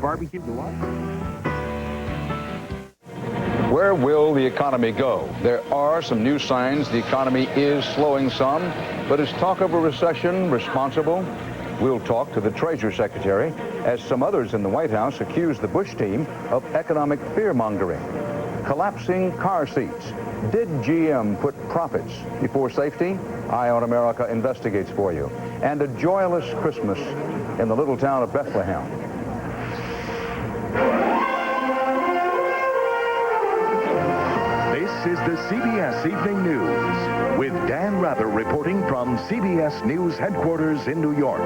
barbecue to watch. Where will the economy go? There are some new signs the economy is slowing some, but is talk of a recession responsible? We'll talk to the Treasury Secretary as some others in the White House accuse the Bush team of economic fear-mongering. Collapsing car seats. Did GM put profits before safety? Eye on America investigates for you. And a joyless Christmas in the little town of Bethlehem. This is the CBS Evening News with Dan Rather reporting from CBS News headquarters in New York.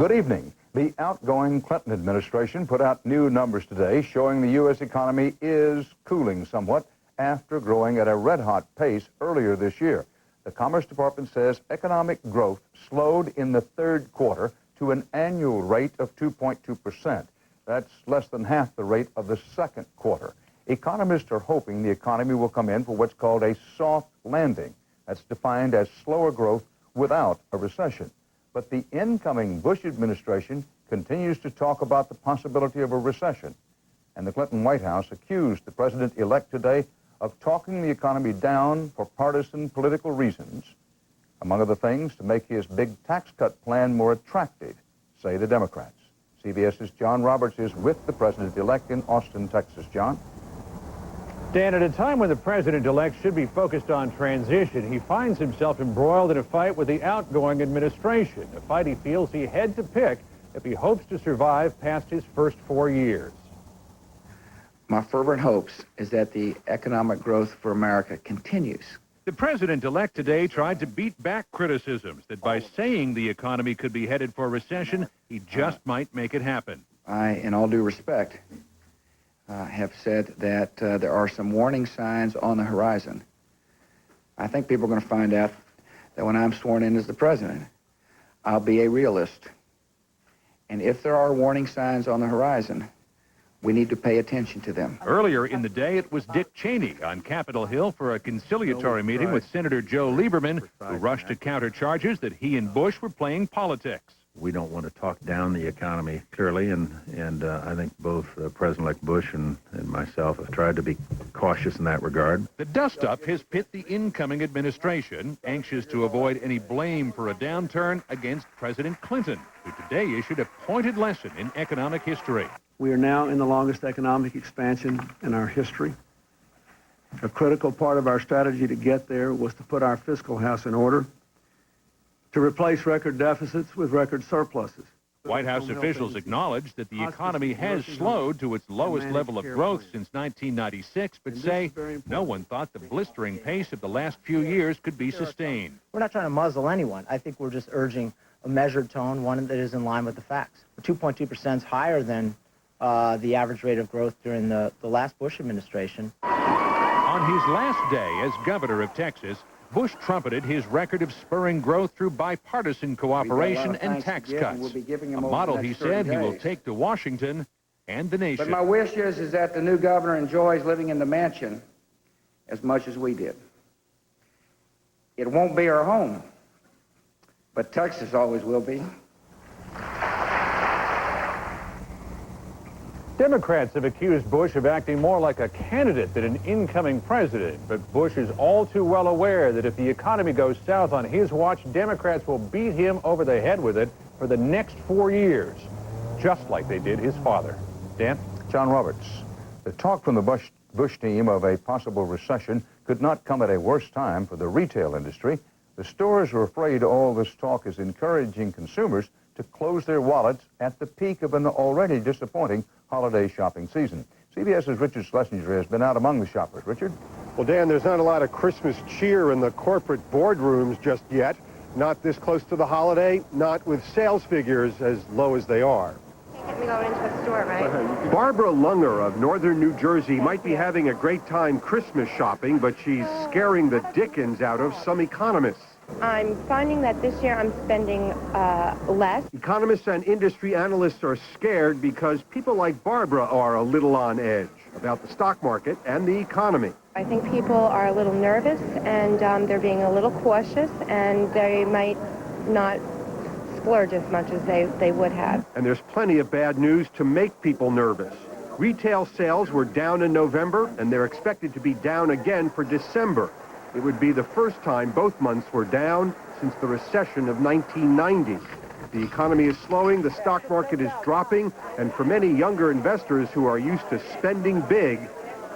Good evening. The outgoing Clinton administration put out new numbers today showing the U.S. economy is cooling somewhat after growing at a red-hot pace earlier this year. The Commerce Department says economic growth slowed in the third quarter to an annual rate of 2.2%. That's less than half the rate of the second quarter. Economists are hoping the economy will come in for what's called a soft landing. That's defined as slower growth without a recession. But the incoming Bush administration continues to talk about the possibility of a recession. And the Clinton White House accused the president-elect today of talking the economy down for partisan political reasons. Among other things, to make his big tax cut plan more attractive, say the Democrats. CBS's John Roberts is with the president-elect in Austin, Texas. John? Dan, at a time when the president-elect should be focused on transition, he finds himself embroiled in a fight with the outgoing administration, a fight he feels he had to pick if he hopes to survive past his first 4 years. My fervent hopes is that the economic growth for America continues. The president-elect today tried to beat back criticisms that by saying the economy could be headed for a recession, he just might make it happen. I, in all due respect, have said that there are some warning signs on the horizon. I think people are going to find out that when I'm sworn in as the president, I'll be a realist. And if there are warning signs on the horizon, we need to pay attention to them. Earlier in the day, it was Dick Cheney on Capitol Hill for a conciliatory meeting with Senator Joe Lieberman, who rushed to counter charges that he and Bush were playing politics. We don't want to talk down the economy, clearly, and I think both President-elect Bush and myself have tried to be cautious in that regard. The dust-up has pit the incoming administration, anxious to avoid any blame for a downturn, against President Clinton, who today issued a pointed lesson in economic history. We are now in the longest economic expansion in our history. A critical part of our strategy to get there was to put our fiscal house in order, to replace record deficits with record surpluses. White House officials acknowledge that the economy has slowed to its lowest level of growth since 1996, but say no one thought the blistering pace of the last few years could be sustained. We're not trying to muzzle anyone. I think we're just urging a measured tone, one that is in line with the facts. 2.2% is higher than the average rate of growth during the last Bush administration. On his last day as governor of Texas, Bush trumpeted his record of spurring growth through bipartisan cooperation and tax cuts, a model he said he will take to Washington and the nation. But my wish is that the new governor enjoys living in the mansion as much as we did. It won't be our home, but Texas always will be. Democrats have accused Bush of acting more like a candidate than an incoming president, but Bush is all too well aware that if the economy goes south on his watch, Democrats will beat him over the head with it for the next 4 years, just like they did his father. Dan? John Roberts. The talk from the Bush team of a possible recession could not come at a worse time for the retail industry. The stores are afraid all this talk is encouraging consumers to close their wallets at the peak of an already disappointing holiday shopping season. CBS's Richard Schlesinger has been out among the shoppers. Richard? Well, Dan, there's not a lot of Christmas cheer in the corporate boardrooms just yet. Not this close to the holiday, not with sales figures as low as they are. Can't get me going into a store, right? Barbara Lunger of northern New Jersey might be having a great time Christmas shopping, but she's scaring the dickens out of some economists. I'm finding that this year I'm spending less. Economists and industry analysts are scared because people like Barbara are a little on edge about the stock market and the economy. I think people are a little nervous and they're being a little cautious, and they might not splurge as much as they would have. And there's plenty of bad news to make people nervous. Retail sales were down in November, and they're expected to be down again for December. It would be the first time both months were down since the recession of 1990. The economy is slowing, the stock market is dropping, and for many younger investors who are used to spending big,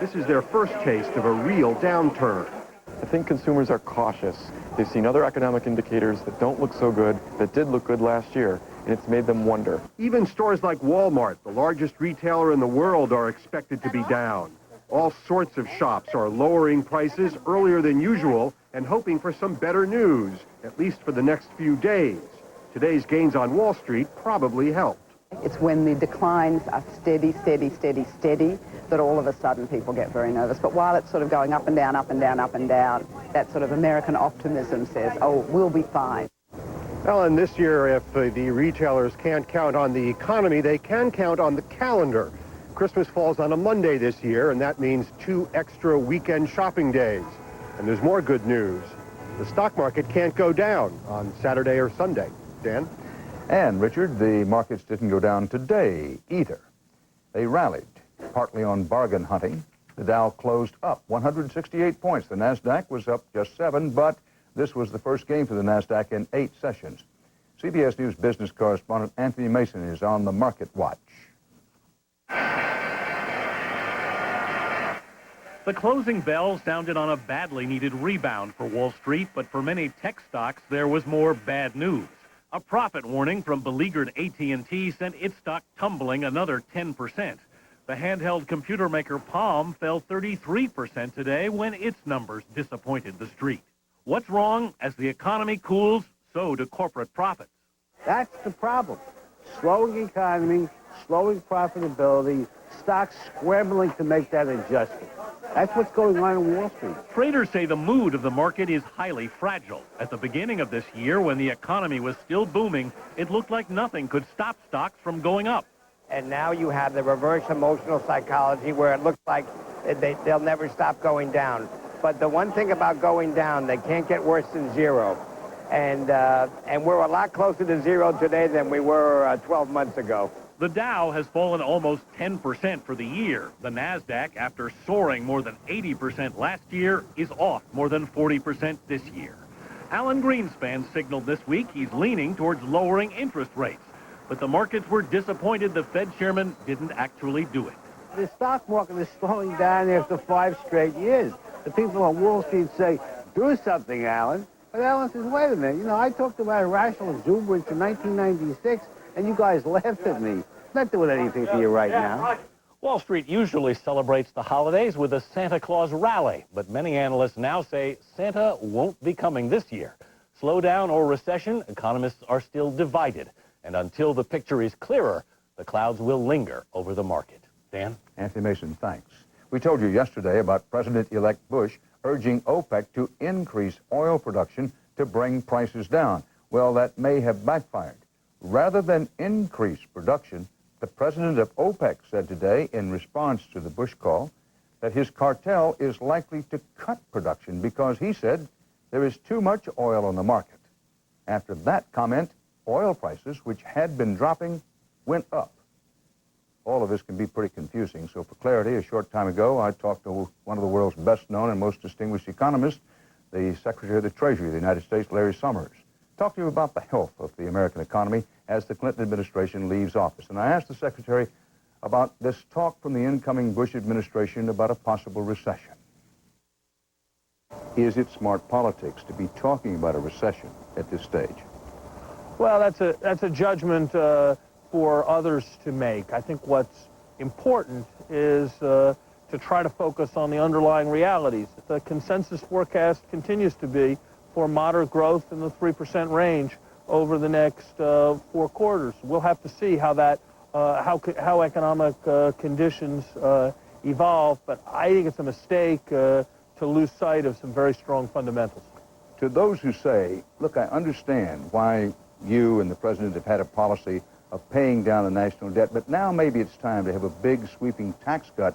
this is their first taste of a real downturn. I think consumers are cautious. They've seen other economic indicators that don't look so good, that did look good last year, and it's made them wonder. Even stores like Walmart, the largest retailer in the world, are expected to be down. All sorts of shops are lowering prices earlier than usual and hoping for some better news, at least for the next few days. Today's gains on Wall Street probably helped. It's when the declines are steady, steady, steady, steady, that all of a sudden people get very nervous. But while it's sort of going up and down, up and down, up and down, that sort of American optimism says, oh, we'll be fine. Well, and this year, if the retailers can't count on the economy, they can count on the calendar. Christmas falls on a Monday this year, and that means 2 extra weekend shopping days. And there's more good news. The stock market can't go down on Saturday or Sunday. Dan? And, Richard, the markets didn't go down today either. They rallied, partly on bargain hunting. The Dow closed up 168 points. The NASDAQ was up just 7, but this was the first gain for the NASDAQ in 8 sessions. CBS News business correspondent Anthony Mason is on the market watch. The closing bell sounded on a badly needed rebound for Wall Street, but for many tech stocks, there was more bad news. A profit warning from beleaguered AT&T sent its stock tumbling another 10%. The handheld computer maker Palm fell 33% today when its numbers disappointed the street. What's wrong? As the economy cools, so do corporate profits. That's the problem. Slowing economy, slowing profitability, stocks scrambling to make that adjustment. That's what's going on in Wall Street. Traders say the mood of the market is highly fragile. At the beginning of this year, when the economy was still booming, it looked like nothing could stop stocks from going up. And now you have the reverse emotional psychology where it looks like they'll never stop going down. But the one thing about going down, they can't get worse than zero. And we're a lot closer to zero today than we were 12 months ago. The Dow has fallen almost 10% for the year. The NASDAQ, after soaring more than 80% last year, is off more than 40% this year. Alan Greenspan signaled this week he's leaning towards lowering interest rates. But the markets were disappointed the Fed chairman didn't actually do it. The stock market is slowing down after 5 straight years. The people on Wall Street say, do something, Alan. But Alan says, wait a minute, I talked about irrational exuberance in 1996, and you guys laughed at me. Not doing anything for you right now. Wall Street usually celebrates the holidays with a Santa Claus rally, but many analysts now say Santa won't be coming this year. Slowdown or recession, economists are still divided. And until the picture is clearer, the clouds will linger over the market. Dan? Anthony Mason, thanks. We told you yesterday about President-elect Bush urging OPEC to increase oil production to bring prices down. Well, that may have backfired. Rather than increase production, the president of OPEC said today, in response to the Bush call, that his cartel is likely to cut production because, he said, there is too much oil on the market. After that comment, oil prices, which had been dropping, went up. All of this can be pretty confusing, so for clarity, a short time ago, I talked to one of the world's best-known and most distinguished economists, the Secretary of the Treasury of the United States, Larry Summers. Talk to you about the health of the American economy as the Clinton administration leaves office. And I asked the Secretary about this talk from the incoming Bush administration about a possible recession. Is it smart politics to be talking about a recession at this stage? Well, that's a judgment for others to make. I think what's important is to try to focus on the underlying realities. The consensus forecast continues to be for moderate growth in the 3% range over the next 4 quarters. We'll have to see how that, how economic conditions evolve, but I think it's a mistake to lose sight of some very strong fundamentals. To those who say, look, I understand why you and the president have had a policy of paying down the national debt, but now maybe it's time to have a big sweeping tax cut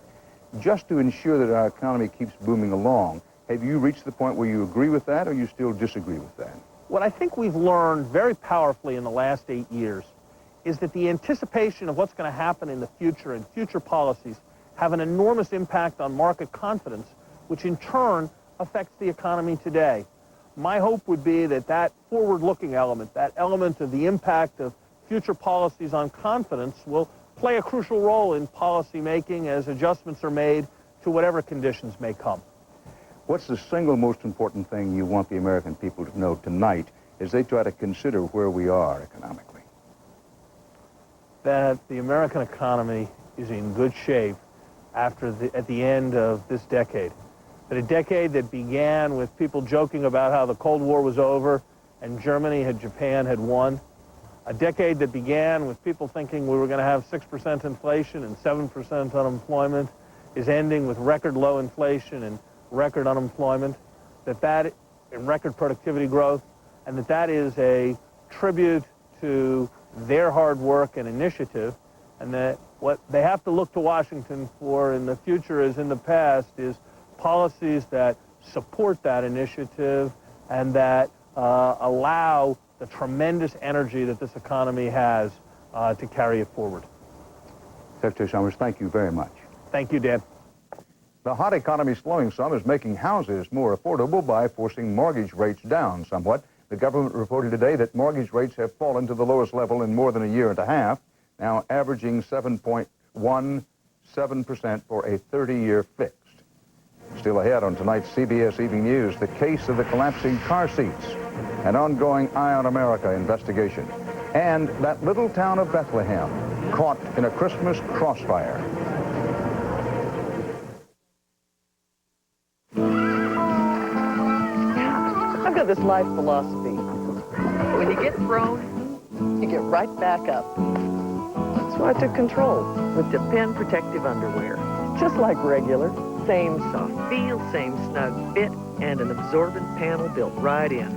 just to ensure that our economy keeps booming along. Have you reached the point where you agree with that, or you still disagree with that? What I think we've learned very powerfully in the last 8 years is that the anticipation of what's going to happen in the future and future policies have an enormous impact on market confidence, which in turn affects the economy today. My hope would be that that forward-looking element, that element of the impact of future policies on confidence, will play a crucial role in policy making as adjustments are made to whatever conditions may come. What's the single most important thing you want the American people to know tonight as they try to consider where we are economically? That the American economy is in good shape at the end of this decade. That a decade that began with people joking about how the Cold War was over and Japan had won. A decade that began with people thinking we were going to have 6% inflation and 7% unemployment is ending with record low inflation and record unemployment. That and record productivity growth, and that is a tribute to their hard work and initiative, and that what they have to look to Washington for in the future as in the past is policies that support that initiative and that allow the tremendous energy that this economy has to carry it forward. Secretary Summers, thank you very much. Thank you, Dan. The hot economy slowing some is making houses more affordable by forcing mortgage rates down somewhat. The government reported today that mortgage rates have fallen to the lowest level in more than a year and a half, now averaging 7.17% for a 30-year fixed. Still ahead on tonight's CBS Evening News, the case of the collapsing car seats, an ongoing Eye on America investigation, and that little town of Bethlehem caught in a Christmas crossfire. I've got this life philosophy. When you get thrown, you get right back up. That's why I took control with Depend Protective Underwear. Just like regular. Same soft feel, same snug fit, and an absorbent panel built right in.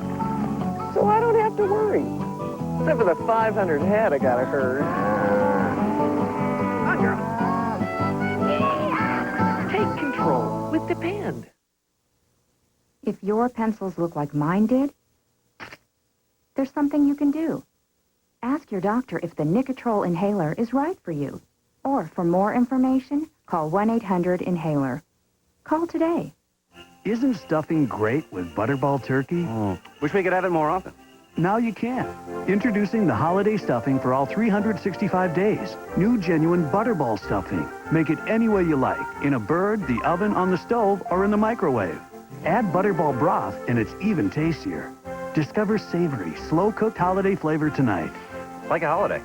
So I don't have to worry. Except for the 500 head I gotta herd. On, girl. Take control with Depend. If your pencils look like mine did, there's something you can do. Ask your doctor if the Nicotrol inhaler is right for you. Or for more information, call 1-800-INHALER. Call today. Isn't stuffing great with Butterball turkey? Wish we could have it more often. Now you can. Introducing the holiday stuffing for all 365 days. New genuine Butterball stuffing. Make it any way you like. In a bird, the oven, on the stove, or in the microwave. Add Butterball broth and it's even tastier. Discover savory, slow-cooked holiday flavor tonight. Like a holiday.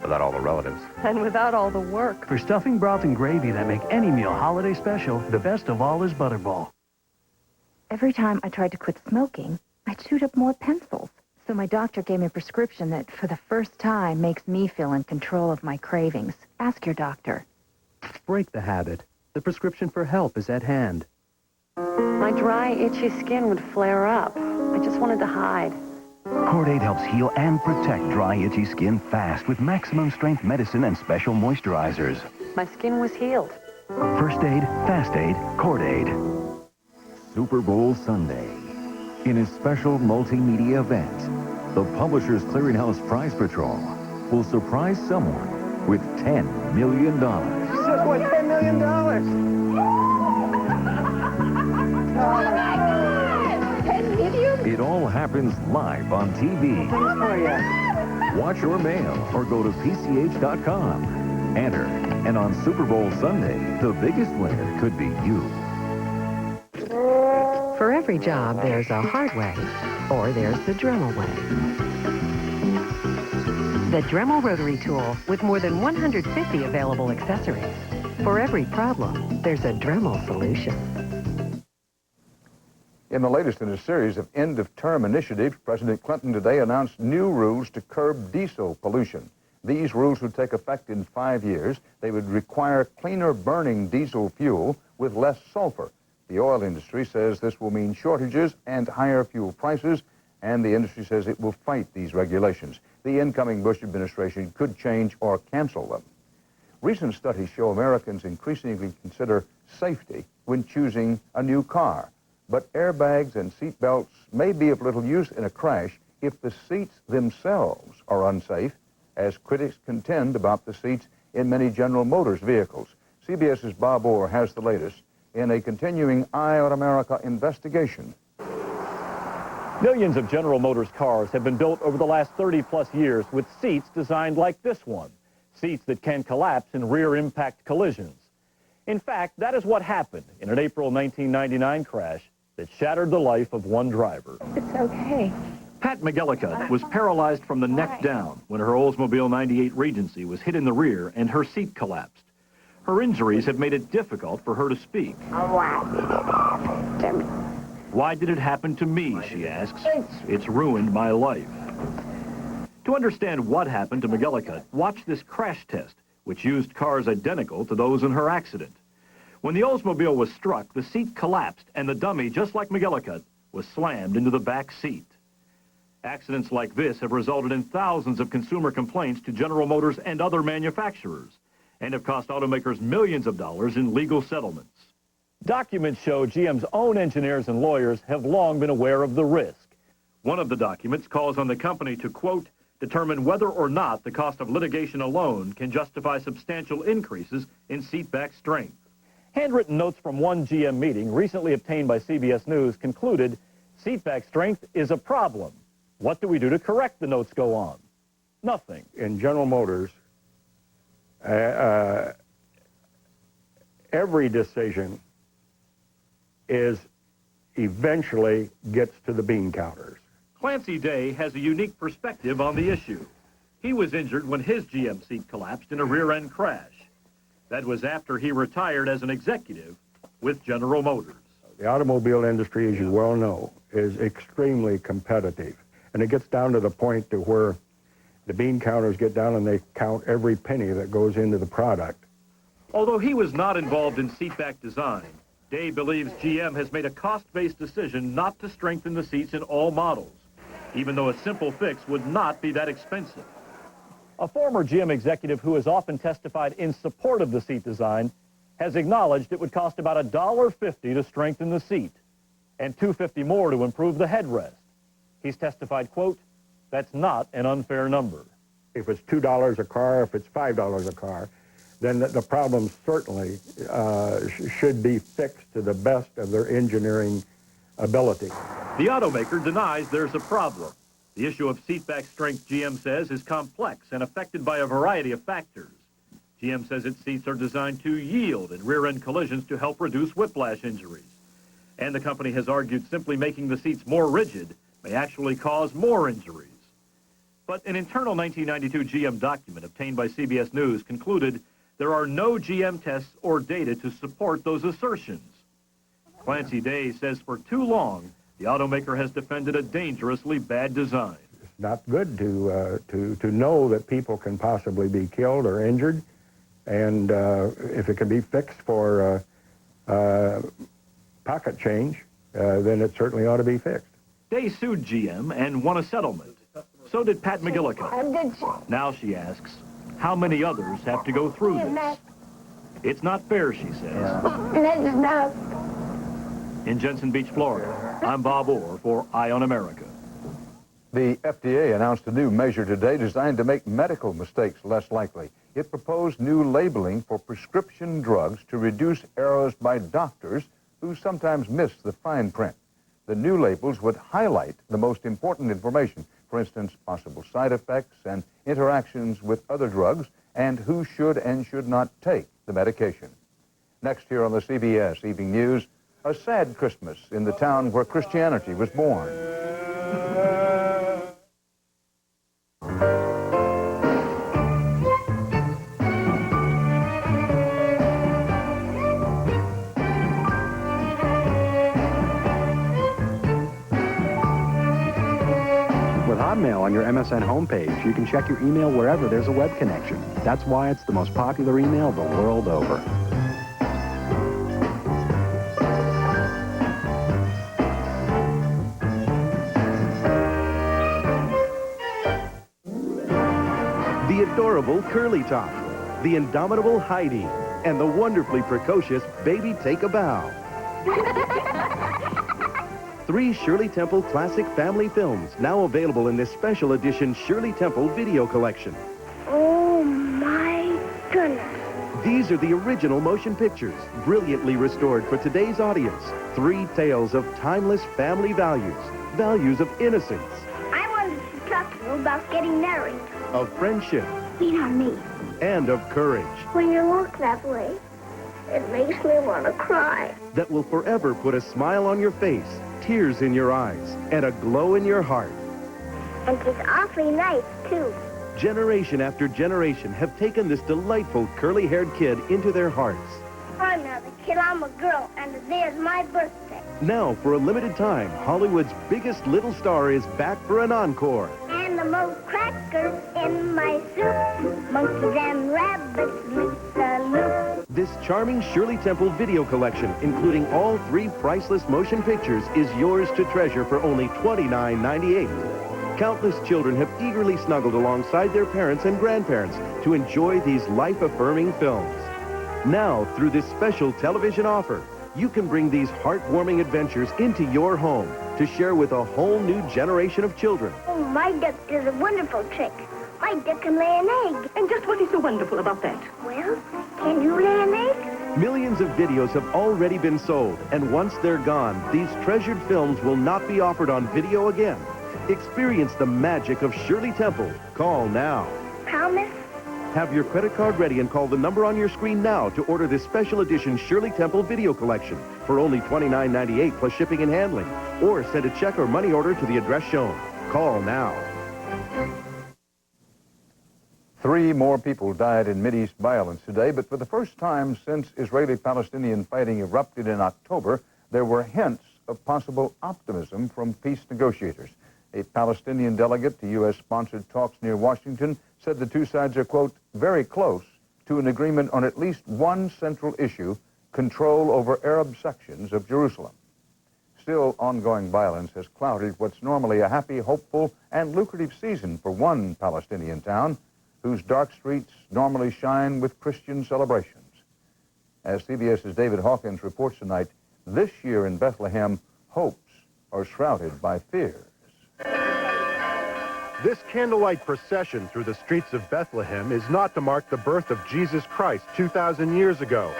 Without all the relatives. And without all the work. For stuffing, broth, and gravy that make any meal holiday special, the best of all is Butterball. Every time I tried to quit smoking, I chewed up more pencils. So my doctor gave me a prescription that, for the first time, makes me feel in control of my cravings. Ask your doctor. Break the habit. The prescription for help is at hand. My dry, itchy skin would flare up. I just wanted to hide. Cordate helps heal and protect dry, itchy skin fast with maximum strength medicine and special moisturizers. My skin was healed. First aid, fast aid, Cordate. Super Bowl Sunday. In a special multimedia event, the Publishers Clearinghouse Prize Patrol will surprise someone with $10 million. Just won $10 million. It all happens live on TV. Watch your mail or go to PCH.com. Enter, and on Super Bowl Sunday, the biggest winner could be you. For every job, there's a hard way, or there's the Dremel way. The Dremel rotary tool with more than 150 available accessories. For every problem, there's a Dremel solution. In the latest in a series of end-of-term initiatives, President Clinton today announced new rules to curb diesel pollution. These rules would take effect in 5 years. They would require cleaner-burning diesel fuel with less sulfur. The oil industry says this will mean shortages and higher fuel prices, and the industry says it will fight these regulations. The incoming Bush administration could change or cancel them. Recent studies show Americans increasingly consider safety when choosing a new car. But airbags and seat belts may be of little use in a crash if the seats themselves are unsafe as critics contend about the seats in many General Motors vehicles. CBS's Bob Orr has the latest in a continuing Eye on America investigation. Millions of General Motors cars have been built over the last 30-plus years with seats designed like this one, seats that can collapse in rear impact collisions. In fact, that is what happened in an April 1999 crash that shattered the life of one driver. It's okay. Pat McGillicuddy was paralyzed from the neck down when her Oldsmobile 98 Regency was hit in the rear and her seat collapsed. Her injuries have made it difficult for her to speak. Why did it happen to me, she asks. It's ruined my life. To understand what happened to McGillicuddy, watch this crash test, which used cars identical to those in her accident. When the Oldsmobile was struck, the seat collapsed and the dummy, just like McGillicuddy, was slammed into the back seat. Accidents like this have resulted in thousands of consumer complaints to General Motors and other manufacturers, and have cost automakers millions of dollars in legal settlements. Documents show GM's own engineers and lawyers have long been aware of the risk. One of the documents calls on the company to, quote, determine whether or not the cost of litigation alone can justify substantial increases in seat back strength. Handwritten notes from one GM meeting recently obtained by CBS News concluded seat back strength is a problem. What do we do to correct, the notes go on? Nothing. In General Motors, every decision eventually gets to the bean counters. Clancy Day has a unique perspective on the issue. He was injured when his GM seat collapsed in a rear-end crash. That was after he retired as an executive with General Motors. The automobile industry, as you well know, is extremely competitive. And it gets down to the point to where the bean counters get down and they count every penny that goes into the product. Although he was not involved in seatback design, Day believes GM has made a cost-based decision not to strengthen the seats in all models, even though a simple fix would not be that expensive. A former GM executive who has often testified in support of the seat design has acknowledged it would cost about $1.50 to strengthen the seat and $2.50 more to improve the headrest. He's testified, quote, that's not an unfair number. If it's $2 a car, if it's $5 a car, then the problem certainly should be fixed to the best of their engineering ability. The automaker denies there's a problem. The issue of seatback strength, GM says, is complex and affected by a variety of factors. GM says its seats are designed to yield in rear-end collisions to help reduce whiplash injuries. And the company has argued simply making the seats more rigid may actually cause more injuries. But an internal 1992 GM document obtained by CBS News concluded there are no GM tests or data to support those assertions. Clancy Day says for too long, the automaker has defended a dangerously bad design. It's not good to know that people can possibly be killed or injured, and if it can be fixed for pocket change, then it certainly ought to be fixed. Day sued GM and won a settlement. So did Pat McGillicuddy. Now she asks, how many others have to go through this? It's not fair, she says. In Jensen Beach, Florida, I'm Bob Orr for Eye on America. The FDA announced a new measure today designed to make medical mistakes less likely. It proposed new labeling for prescription drugs to reduce errors by doctors who sometimes miss the fine print. The new labels would highlight the most important information, for instance, possible side effects and interactions with other drugs, and who should and should not take the medication. Next here on the CBS Evening News, a sad Christmas in the town where Christianity was born. With Hotmail on your MSN homepage, you can check your email wherever there's a web connection. That's why it's the most popular email the world over. The adorable Curly Top, the indomitable Heidi, and the wonderfully precocious Baby Take a Bow. 3 Shirley Temple classic family films now available in this special edition Shirley Temple video collection. These are the original motion pictures, brilliantly restored for today's audience. 3 tales of timeless family values, values of innocence, I wanted to talk to you about getting married. of friendship, Lean on me. and of courage When you look that way, it makes me want to cry. that will forever put a smile on your face, tears in your eyes, and a glow in your heart. And she's awfully nice, too. Generation after generation have taken this delightful curly-haired kid into their hearts. I'm not a kid, I'm a girl, and today is my birthday. Now, for a limited time, Hollywood's biggest little star is back for an encore. And the most crackers in my soup. Monkeys and rabbits loop the loop. This charming Shirley Temple video collection, including all 3 priceless motion pictures, is yours to treasure for only $29.98. Countless children have eagerly snuggled alongside their parents and grandparents to enjoy these life-affirming films. Now, through this special television offer, you can bring these heartwarming adventures into your home to share with a whole new generation of children. Oh, my duck does a wonderful trick. My duck can lay an egg. And just what is so wonderful about that? Well, can you lay an egg? Millions of videos have already been sold, and once they're gone, these treasured films will not be offered on video again. Experience the magic of Shirley Temple. Call now. Promise? Have your credit card ready and call the number on your screen now to order this special edition Shirley Temple video collection for only $29.98 plus shipping and handling. Or send a check or money order to the address shown. Call now. 3 more people died in Mideast violence today, but for the first time since Israeli-Palestinian fighting erupted in October, there were hints of possible optimism from peace negotiators. A Palestinian delegate to U.S.-sponsored talks near Washington said the 2 sides are, quote, very close to an agreement on at least one central issue, control over Arab sections of Jerusalem. Still, ongoing violence has clouded what's normally a happy, hopeful, and lucrative season for one Palestinian town, whose dark streets normally shine with Christian celebrations. As CBS's David Hawkins reports tonight, this year in Bethlehem, hopes are shrouded by fears. This candlelight procession through the streets of Bethlehem is not to mark the birth of Jesus Christ 2,000 years ago.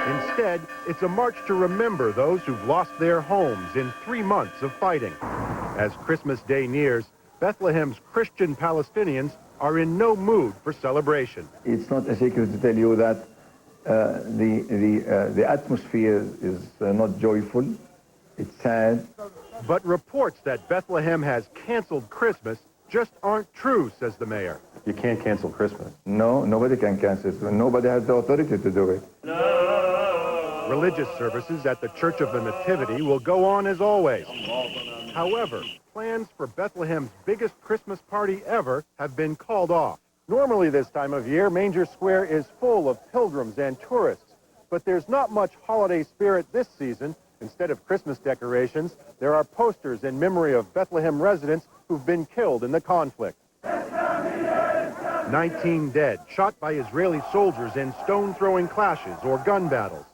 Instead, it's a march to remember those who've lost their homes in 3 months of fighting. As Christmas Day nears, Bethlehem's Christian Palestinians are in no mood for celebration. It's not a secret to tell you that the atmosphere is not joyful. It's sad. But reports that Bethlehem has canceled Christmas just aren't true, says the mayor. You can't cancel Christmas. No, nobody can cancel it. Nobody has the authority to do it. Religious services at the Church of the Nativity will go on as always. However, plans for Bethlehem's biggest Christmas party ever have been called off. Normally this time of year, Manger Square is full of pilgrims and tourists. But there's not much holiday spirit this season. Instead of Christmas decorations, there are posters in memory of Bethlehem residents who've been killed in the conflict. 19 dead, shot by Israeli soldiers in stone-throwing clashes or gun battles.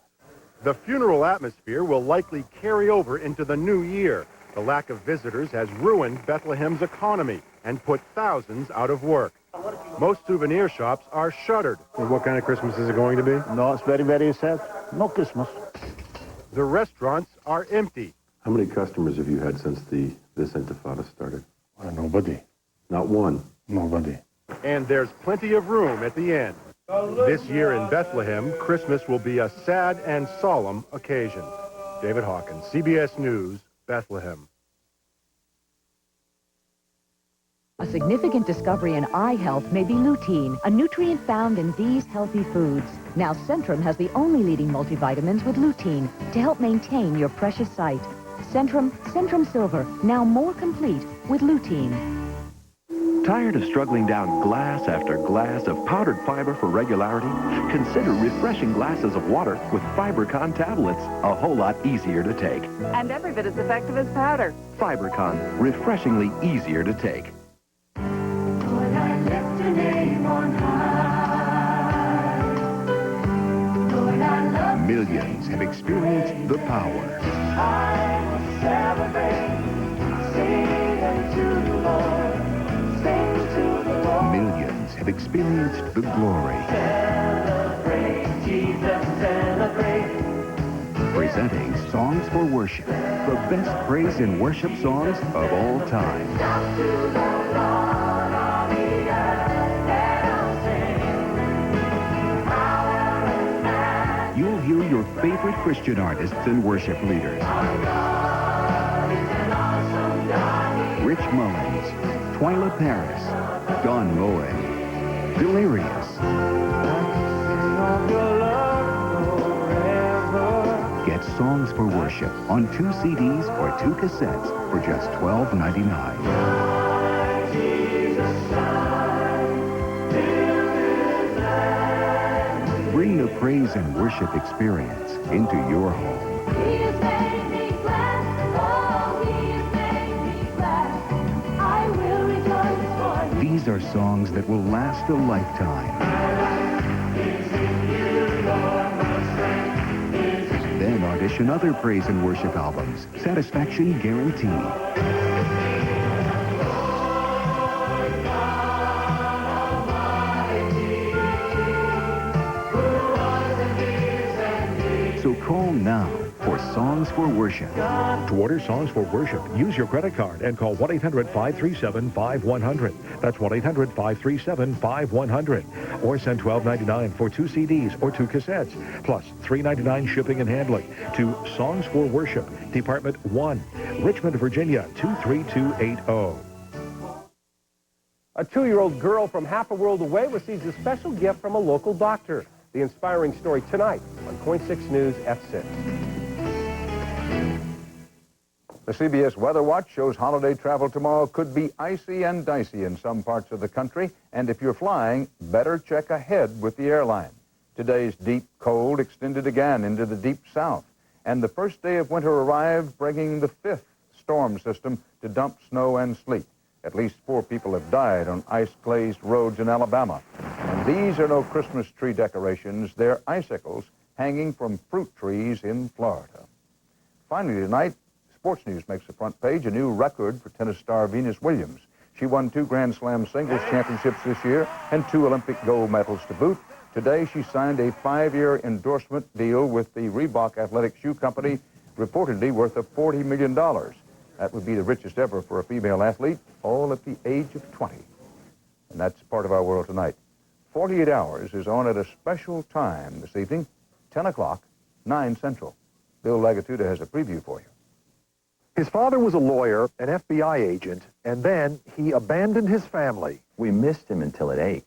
The funeral atmosphere will likely carry over into the new year. The lack of visitors has ruined Bethlehem's economy and put thousands out of work. Most souvenir shops are shuttered. What kind of Christmas is it going to be? No, it's very, very sad. No Christmas. The restaurants are empty. How many customers have you had since this intifada started? Nobody. Not one? Nobody. And there's plenty of room at the end. This year in Bethlehem, Christmas will be a sad and solemn occasion. David Hawkins, CBS News, Bethlehem. A significant discovery in eye health may be lutein, a nutrient found in these healthy foods. Now Centrum has the only leading multivitamins with lutein to help maintain your precious sight. Centrum Silver, now more complete with lutein. Tired of struggling down glass after glass of powdered fiber for regularity? Consider refreshing glasses of water with FiberCon tablets, a whole lot easier to take. And every bit as effective as powder. FiberCon, refreshingly easier to take. Millions have experienced the power. I will celebrate, sing to the Lord, sing to the Lord. Millions have experienced the glory. Presenting Songs for Worship, the best praise and worship songs of all time. You'll hear your favorite Christian artists and worship leaders. Rich Mullins, Twyla Paris, Don Moen, Delirious. Get Songs for Worship on 2 CDs or 2 cassettes for just $12.99. Bring the praise and worship experience into your home. These are songs that will last a lifetime. Then audition other praise and worship albums. Satisfaction guaranteed. So call now for Songs for Worship. To order Songs for Worship, use your credit card and call 1-800-537-5100. That's 1-800-537-5100. Or send $12.99 for 2 CDs or 2 cassettes, plus $3.99 shipping and handling to Songs for Worship, Department 1, Richmond, Virginia, 23280. A 2-year-old girl from half a world away receives a special gift from a local doctor. The inspiring story tonight on Point 6 News F6. The CBS Weather Watch shows holiday travel tomorrow could be icy and dicey in some parts of the country, and if you're flying, better check ahead with the airline. Today's deep cold extended again into the deep south, and the first day of winter arrived, bringing the 5th storm system to dump snow and sleet. At least 4 people have died on ice-glazed roads in Alabama. And these are no Christmas tree decorations. They're icicles hanging from fruit trees in Florida. Finally tonight, Sports News makes the front page, a new record for tennis star Venus Williams. She won 2 Grand Slam singles championships this year and 2 Olympic gold medals to boot. Today, she signed a 5-year endorsement deal with the Reebok Athletic Shoe Company, reportedly worth of $40 million. That would be the richest ever for a female athlete, all at the age of 20. And that's part of our world tonight. 48 Hours is on at a special time this evening, 10 o'clock, 9 Central. Bill Legatuda has a preview for you. His father was a lawyer, an FBI agent, and then he abandoned his family. We missed him until at 8.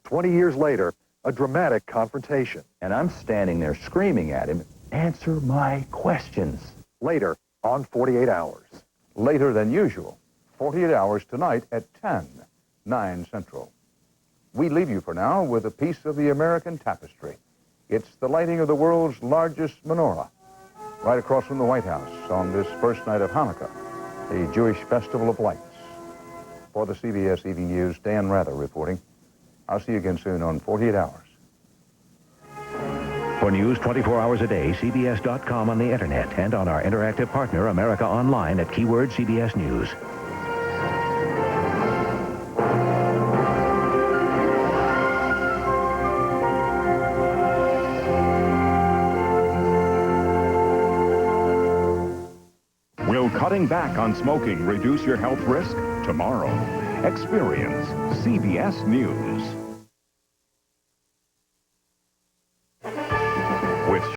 20 years later, a dramatic confrontation. And I'm standing there screaming at him, answer my questions. Later on 48 Hours. Later than usual, 48 Hours tonight at 10, 9 Central. We leave you for now with a piece of the American tapestry. It's the lighting of the world's largest menorah, right across from the White House on this first night of Hanukkah, the Jewish Festival of Lights. For the CBS Evening News, Dan Rather reporting. I'll see you again soon on 48 Hours. For news 24 hours a day, CBS.com on the Internet and on our interactive partner, America Online, at keyword CBS News. Will cutting back on smoking reduce your health risk? Tomorrow, experience CBS News.